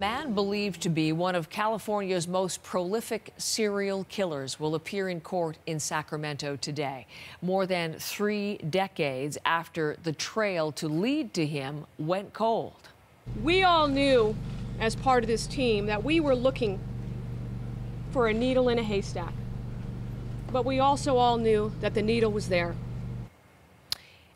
Man believed to be one of California's most prolific serial killers will appear in court in Sacramento today, more than 3 decades after the trail to lead to him went cold. We all knew, as part of this team, that we were looking for a needle in a haystack. But we also all knew that the needle was there.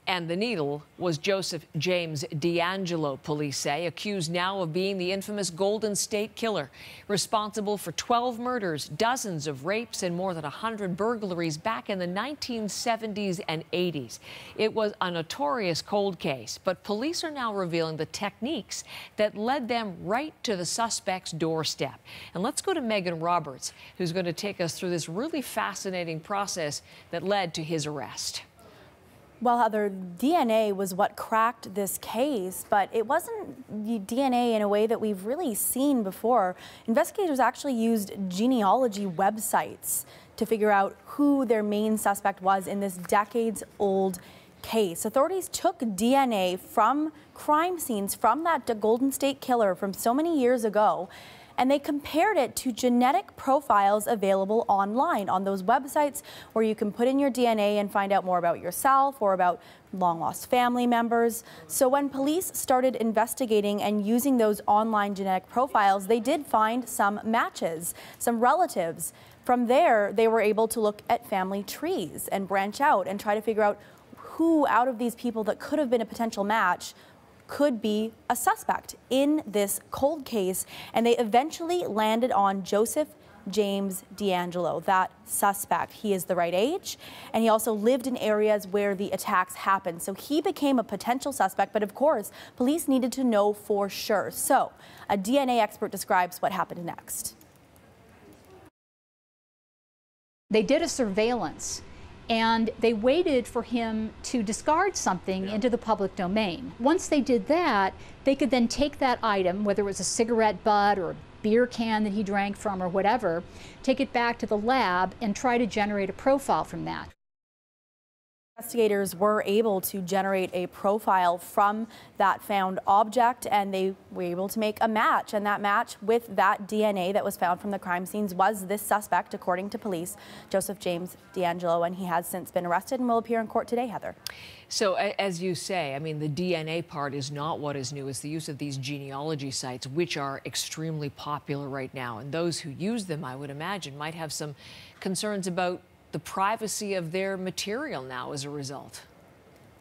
And the needle was Joseph James DeAngelo, police say, accused now of being the infamous Golden State Killer, responsible for 12 murders, dozens of rapes, and more than 100 burglaries back in the 1970s and 80s. It was a notorious cold case, but police are now revealing the techniques that led them right to the suspect's doorstep. And let's go to Megan Roberts, who's going to take us through this really fascinating process that led to his arrest. Well, Heather, DNA was what cracked this case, but it wasn't DNA in a way that we've really seen before. Investigators actually used genealogy websites to figure out who their main suspect was in this decades-old case. Authorities took DNA from crime scenes from that Golden State Killer from so many years ago, and they compared it to genetic profiles available online on those websites where you can put in your DNA and find out more about yourself or about long-lost family members. So when police started investigating and using those online genetic profiles, they did find some matches, some relatives. From there, they were able to look at family trees and branch out and try to figure out who out of these people that could have been a potential match could be a suspect in this cold case, and they eventually landed on Joseph James DeAngelo, that suspect. He is the right age, and he also lived in areas where the attacks happened. So he became a potential suspect, but of course, police needed to know for sure. So a DNA expert describes what happened next. They did a surveillance, and they waited for him to discard something into the public domain. Once they did that, they could then take that item, whether it was a cigarette butt or a beer can that he drank from or whatever, take it back to the lab and try to generate a profile from that. Investigators were able to generate a profile from that found object, and they were able to make a match. And that match with that DNA that was found from the crime scenes was this suspect, according to police, Joseph James DeAngelo, and he has since been arrested and will appear in court today, Heather. So as you say, I mean, the DNA part is not what is new. It's the use of these genealogy sites, which are extremely popular right now. And those who use them, I would imagine, might have some concerns about the privacy of their material now as a result.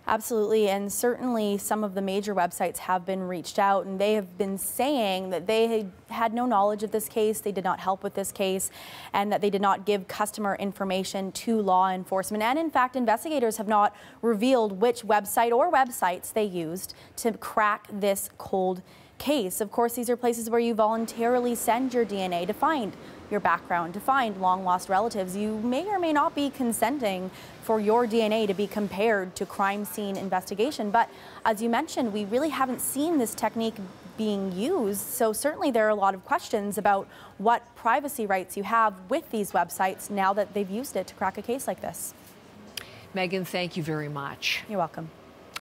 Absolutely, and certainly some of the major websites have been reached out, and they have been saying that they had no knowledge of this case, they did not help with this case, and that they did not give customer information to law enforcement. And in fact, investigators have not revealed which website or websites they used to crack this cold case. Of course, these are places where you voluntarily send your DNA to find your background, to find long-lost relatives. You may or may not be consenting for your DNA to be compared to crime scene investigation. But as you mentioned, we really haven't seen this technique being used. So certainly there are a lot of questions about what privacy rights you have with these websites now that they've used it to crack a case like this. Megan, thank you very much. You're welcome.